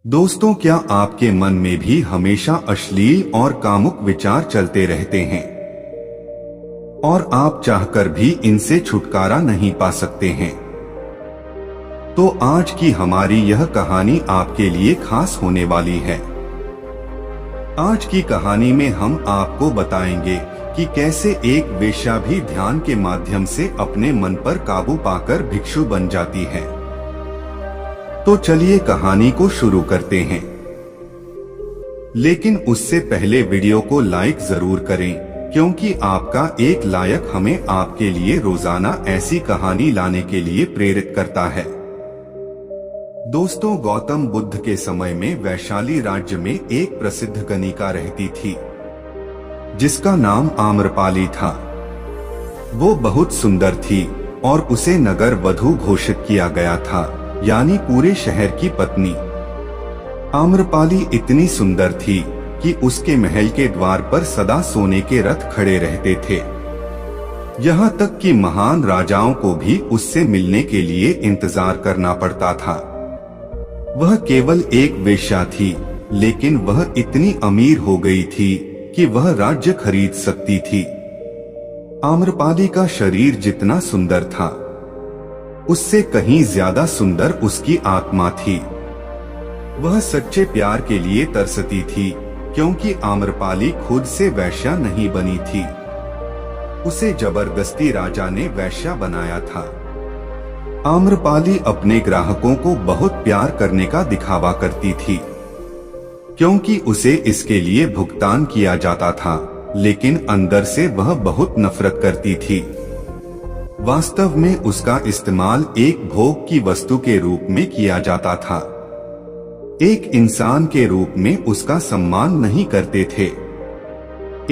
दोस्तों, क्या आपके मन में भी हमेशा अश्लील और कामुक विचार चलते रहते हैं और आप चाहकर भी इनसे छुटकारा नहीं पा सकते हैं? तो आज की हमारी यह कहानी आपके लिए खास होने वाली है। आज की कहानी में हम आपको बताएंगे कि कैसे एक वेश्या भी ध्यान के माध्यम से अपने मन पर काबू पाकर भिक्षु बन जाती है। तो चलिए कहानी को शुरू करते हैं। लेकिन उससे पहले वीडियो को लाइक जरूर करें, क्योंकि आपका एक लाइक हमें आपके लिए रोजाना ऐसी कहानी लाने के लिए प्रेरित करता है। दोस्तों, गौतम बुद्ध के समय में वैशाली राज्य में एक प्रसिद्ध गणिका रहती थी, जिसका नाम आम्रपाली था। वो बहुत सुंदर थी और उसे नगर वधू घोषित किया गया था, यानी पूरे शहर की पत्नी। आम्रपाली इतनी सुंदर थी कि उसके महल के द्वार पर सदा सोने के रथ खड़े रहते थे। यहाँ तक कि महान राजाओं को भी उससे मिलने के लिए इंतजार करना पड़ता था। वह केवल एक वेश्या थी, लेकिन वह इतनी अमीर हो गई थी कि वह राज्य खरीद सकती थी। आम्रपाली का शरीर जितना सुंदर था, उससे कहीं ज्यादा सुंदर उसकी आत्मा थी। वह सच्चे प्यार के लिए तरसती थी, क्योंकि आम्रपाली खुद से वैश्या नहीं बनी थी। उसे जबरदस्ती राजा ने वैश्या बनाया था। आम्रपाली अपने ग्राहकों को बहुत प्यार करने का दिखावा करती थी, क्योंकि उसे इसके लिए भुगतान किया जाता था, लेकिन अंदर से वह बहुत नफरत करती थी। वास्तव में उसका इस्तेमाल एक भोग की वस्तु के रूप में किया जाता था। एक इंसान के रूप में उसका सम्मान नहीं करते थे।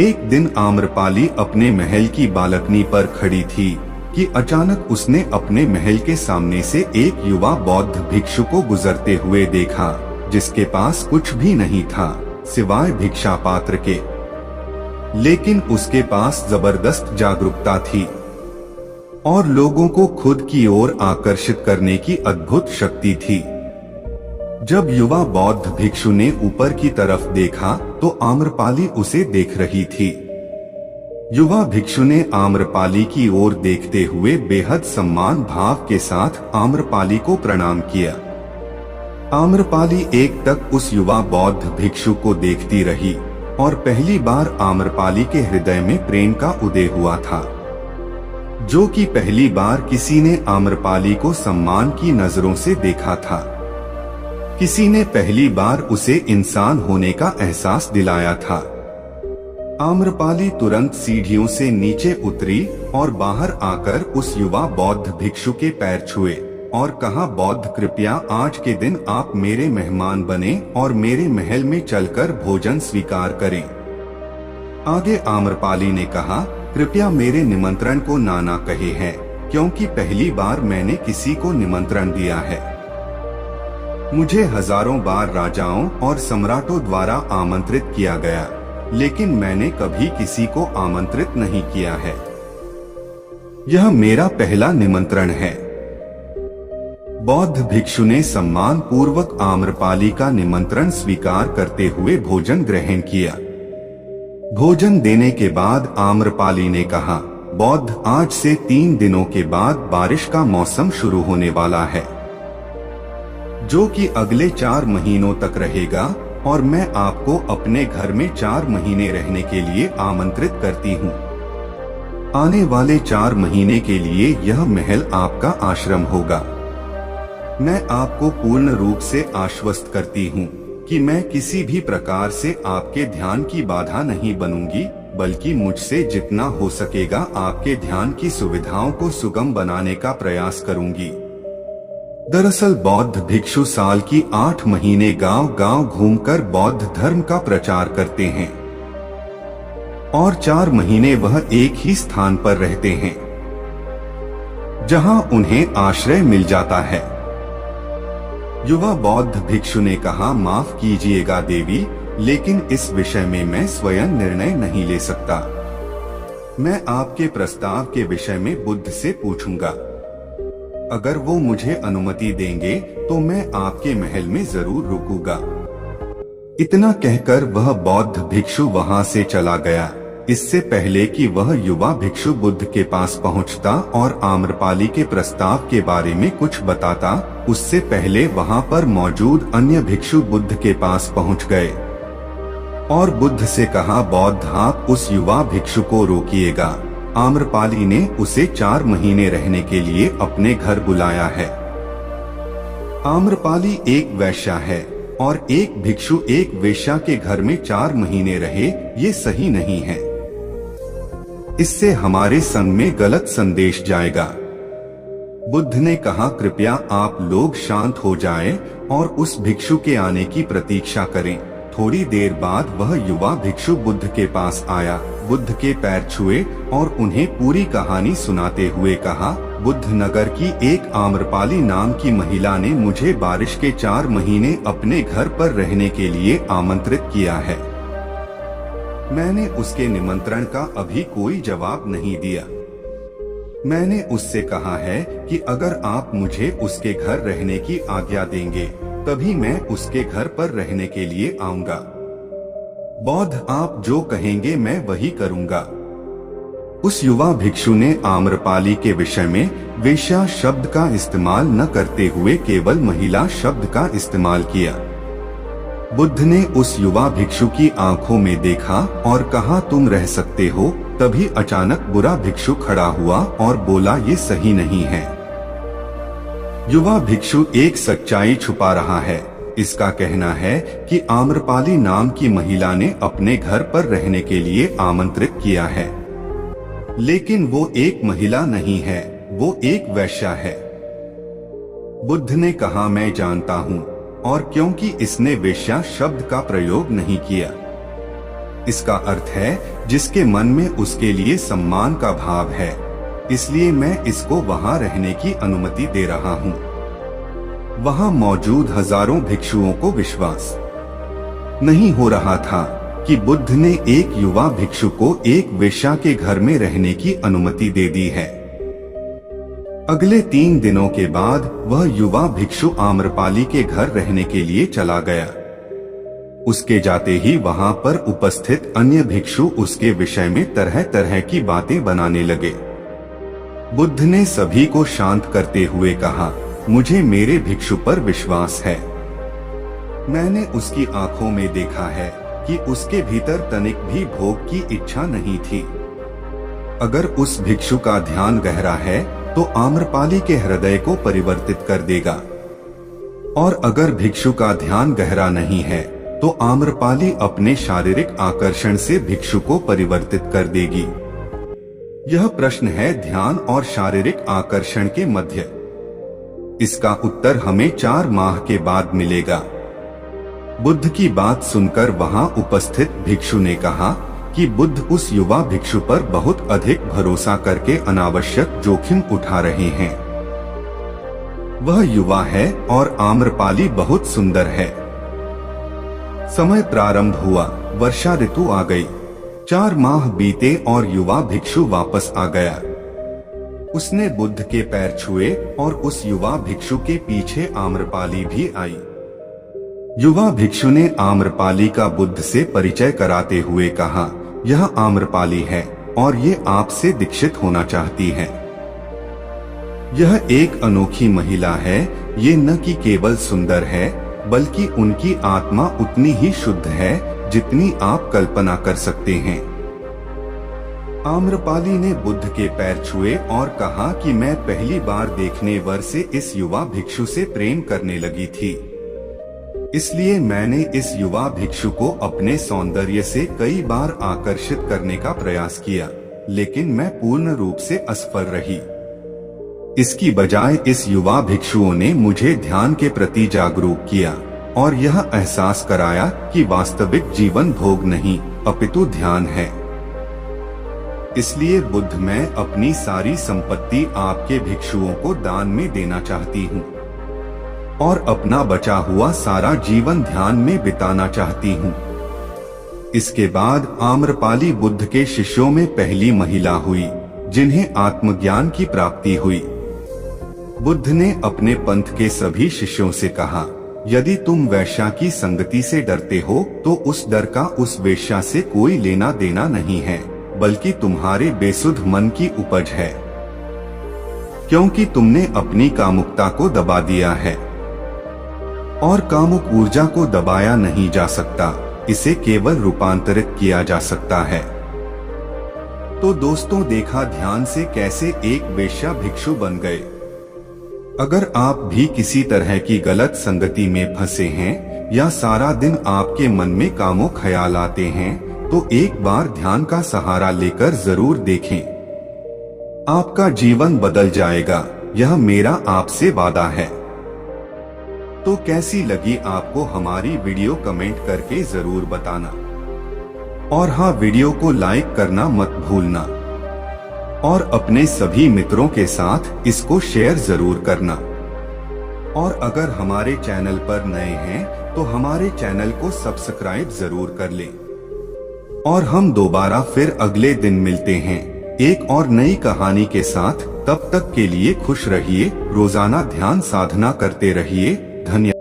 एक दिन आम्रपाली अपने महल की बालकनी पर खड़ी थी कि अचानक उसने अपने महल के सामने से एक युवा बौद्ध भिक्षु को गुजरते हुए देखा, जिसके पास कुछ भी नहीं था सिवाय भिक्षा पात्र के। लेकिन उसके पास जबरदस्त जागरूकता थी और लोगों को खुद की ओर आकर्षित करने की अद्भुत शक्ति थी। जब युवा बौद्ध भिक्षु ने ऊपर की तरफ देखा तो आम्रपाली उसे देख रही थी। युवा भिक्षु ने आम्रपाली की ओर देखते हुए बेहद सम्मान भाव के साथ आम्रपाली को प्रणाम किया। आम्रपाली एक तक उस युवा बौद्ध भिक्षु को देखती रही और पहली बार आम्रपाली के हृदय में प्रेम का उदय हुआ था, जो कि पहली बार किसी ने आम्रपाली को सम्मान की नजरों से देखा था। किसी ने पहली बार उसे इंसान होने का एहसास दिलाया था। आम्रपाली तुरंत सीढ़ियों से नीचे उतरी और बाहर आकर उस युवा बौद्ध भिक्षु के पैर छुए और कहा, बौद्ध, कृपया आज के दिन आप मेरे मेहमान बने और मेरे महल में चलकर भोजन स्वीकार करें। आगे आम्रपाली ने कहा, कृपया मेरे निमंत्रण को ना कहे हैं, क्योंकि पहली बार मैंने किसी को निमंत्रण दिया है। मुझे हजारों बार राजाओं और सम्राटों द्वारा आमंत्रित किया गया, लेकिन मैंने कभी किसी को आमंत्रित नहीं किया है। यह मेरा पहला निमंत्रण है। बौद्ध भिक्षु ने सम्मान पूर्वक आम्रपाली का निमंत्रण स्वीकार करते हुए भोजन ग्रहण किया। भोजन देने के बाद आम्रपाली ने कहा, बौद्ध, आज से 3 दिनों के बाद बारिश का मौसम शुरू होने वाला है, जो कि अगले 4 महीनों तक रहेगा, और मैं आपको अपने घर में 4 महीने रहने के लिए आमंत्रित करती हूँ। आने वाले 4 महीने के लिए यह महल आपका आश्रम होगा। मैं आपको पूर्ण रूप से आश्वस्त करती हूँ कि मैं किसी भी प्रकार से आपके ध्यान की बाधा नहीं बनूंगी, बल्कि मुझसे जितना हो सकेगा आपके ध्यान की सुविधाओं को सुगम बनाने का प्रयास करूंगी। दरअसल बौद्ध भिक्षु साल की 8 महीने गांव-गांव घूमकर बौद्ध धर्म का प्रचार करते हैं और 4 महीने वह एक ही स्थान पर रहते हैं, जहां उन्हें आश्रय मिल जाता है। युवा बौद्ध भिक्षु ने कहा, माफ कीजिएगा देवी, लेकिन इस विषय में मैं स्वयं निर्णय नहीं ले सकता। मैं आपके प्रस्ताव के विषय में बुद्ध से पूछूंगा। अगर वो मुझे अनुमति देंगे तो मैं आपके महल में जरूर रुकूंगा। इतना कहकर वह बौद्ध भिक्षु वहां से चला गया। इससे पहले कि वह युवा भिक्षु बुद्ध के पास पहुंचता और आम्रपाली के प्रस्ताव के बारे में कुछ बताता, उससे पहले वहां पर मौजूद अन्य भिक्षु बुद्ध के पास पहुंच गए और बुद्ध से कहा, बौद्ध आप उस युवा भिक्षु को रोकिएगा। आम्रपाली ने उसे 4 महीने रहने के लिए अपने घर बुलाया है। आम्रपाली एक वैश्या है और एक भिक्षु एक वेश्या के घर में 4 महीने रहे, ये सही नहीं है। इससे हमारे संघ में गलत संदेश जाएगा। बुद्ध ने कहा, कृपया आप लोग शांत हो जाएं और उस भिक्षु के आने की प्रतीक्षा करें। थोड़ी देर बाद वह युवा भिक्षु बुद्ध के पास आया, बुद्ध के पैर छुए और उन्हें पूरी कहानी सुनाते हुए कहा, बुद्ध नगर की एक आम्रपाली नाम की महिला ने मुझे बारिश के 4 महीने अपने घर पर रहने के लिए आमंत्रित किया है। मैंने उसके निमंत्रण का अभी कोई जवाब नहीं दिया। मैंने उससे कहा है कि अगर आप मुझे उसके घर रहने की आज्ञा देंगे तभी मैं उसके घर पर रहने के लिए आऊंगा। बौद्ध आप जो कहेंगे मैं वही करूंगा। उस युवा भिक्षु ने आम्रपाली के विषय में वेश्या शब्द का इस्तेमाल न करते हुए केवल महिला शब्द का इस्तेमाल किया। बुद्ध ने उस युवा भिक्षु की आंखों में देखा और कहा, तुम रह सकते हो। तभी अचानक बुरा भिक्षु खड़ा हुआ और बोला, ये सही नहीं है। युवा भिक्षु एक सच्चाई छुपा रहा है। इसका कहना है कि आम्रपाली नाम की महिला ने अपने घर पर रहने के लिए आमंत्रित किया है, लेकिन वो एक महिला नहीं है, वो एक वैश्या है। बुद्ध ने कहा, मैं जानता हूँ, और क्योंकि इसने वेश्या शब्द का प्रयोग नहीं किया, इसका अर्थ है जिसके मन में उसके लिए सम्मान का भाव है, इसलिए मैं इसको वहां रहने की अनुमति दे रहा हूँ। वहां मौजूद हजारों भिक्षुओं को विश्वास नहीं हो रहा था कि बुद्ध ने एक युवा भिक्षु को एक वेश्या के घर में रहने की अनुमति दे दी है। अगले 3 दिनों के बाद वह युवा भिक्षु आम्रपाली के घर रहने के लिए चला गया। उसके जाते ही वहां पर उपस्थित अन्य भिक्षु उसके विषय में तरह तरह की बातें बनाने लगे। बुद्ध ने सभी को शांत करते हुए कहा, मुझे मेरे भिक्षु पर विश्वास है। मैंने उसकी आंखों में देखा है कि उसके भीतर तनिक भी भोग की इच्छा नहीं थी। अगर उस भिक्षु का ध्यान गहरा है तो आम्रपाली के हृदय को परिवर्तित कर देगा, और अगर भिक्षु का ध्यान गहरा नहीं है तो आम्रपाली अपने शारीरिक आकर्षण से भिक्षु को परिवर्तित कर देगी। यह प्रश्न है ध्यान और शारीरिक आकर्षण के मध्य। इसका उत्तर हमें 4 माह के बाद मिलेगा। बुद्ध की बात सुनकर वहां उपस्थित भिक्षु ने कहा कि बुद्ध उस युवा भिक्षु पर बहुत अधिक भरोसा करके अनावश्यक जोखिम उठा रहे हैं। वह युवा है और आम्रपाली बहुत सुंदर है। समय प्रारंभ हुआ, वर्षा ऋतु आ गई। 4 माह बीते और युवा भिक्षु वापस आ गया। उसने बुद्ध के पैर छुए और उस युवा भिक्षु के पीछे आम्रपाली भी आई। युवा भिक्षु ने आम्रपाली का बुद्ध से परिचय कराते हुए कहा, यह आम्रपाली है और ये आपसे दीक्षित होना चाहती है। यह एक अनोखी महिला है। ये न कि केवल सुंदर है बल्कि उनकी आत्मा उतनी ही शुद्ध है जितनी आप कल्पना कर सकते हैं। आम्रपाली ने बुद्ध के पैर छुए और कहा कि मैं पहली बार देखने वर से इस युवा भिक्षु से प्रेम करने लगी थी, इसलिए मैंने इस युवा भिक्षु को अपने सौंदर्य से कई बार आकर्षित करने का प्रयास किया, लेकिन मैं पूर्ण रूप से असफल रही। इसकी बजाय इस युवा भिक्षुओं ने मुझे ध्यान के प्रति जागरूक किया और यह एहसास कराया कि वास्तविक जीवन भोग नहीं अपितु ध्यान है। इसलिए बुद्ध, मैं अपनी सारी संपत्ति आपके भिक्षुओं को दान में देना चाहती हूँ और अपना बचा हुआ सारा जीवन ध्यान में बिताना चाहती हूँ। इसके बाद आम्रपाली बुद्ध के शिष्यों में पहली महिला हुई जिन्हें आत्मज्ञान की प्राप्ति हुई। बुद्ध ने अपने पंथ के सभी शिष्यों से कहा, यदि तुम वेश्या की संगति से डरते हो तो उस डर का उस वेश्या से कोई लेना देना नहीं है, बल्कि तुम्हारे बेसुध मन की उपज है, क्योंकि तुमने अपनी कामुकता को दबा दिया है और कामुक ऊर्जा को दबाया नहीं जा सकता, इसे केवल रूपांतरित किया जा सकता है। तो दोस्तों, देखा ध्यान से कैसे एक वेश्या भिक्षु बन गए। अगर आप भी किसी तरह की गलत संगति में फंसे हैं या सारा दिन आपके मन में कामों ख्याल आते हैं, तो एक बार ध्यान का सहारा लेकर जरूर देखें, आपका जीवन बदल जाएगा, यह मेरा आपसे वादा है। तो कैसी लगी आपको हमारी वीडियो कमेंट करके जरूर बताना, और हाँ, वीडियो को लाइक करना मत भूलना और अपने सभी मित्रों के साथ इसको शेयर जरूर करना। और अगर हमारे चैनल पर नए हैं तो हमारे चैनल को सब्सक्राइब जरूर कर लें। और हम दोबारा फिर अगले दिन मिलते हैं एक और नई कहानी के साथ। तब तक के लिए खुश रहिए, रोजाना ध्यान साधना करते रहिए। धन्यवाद।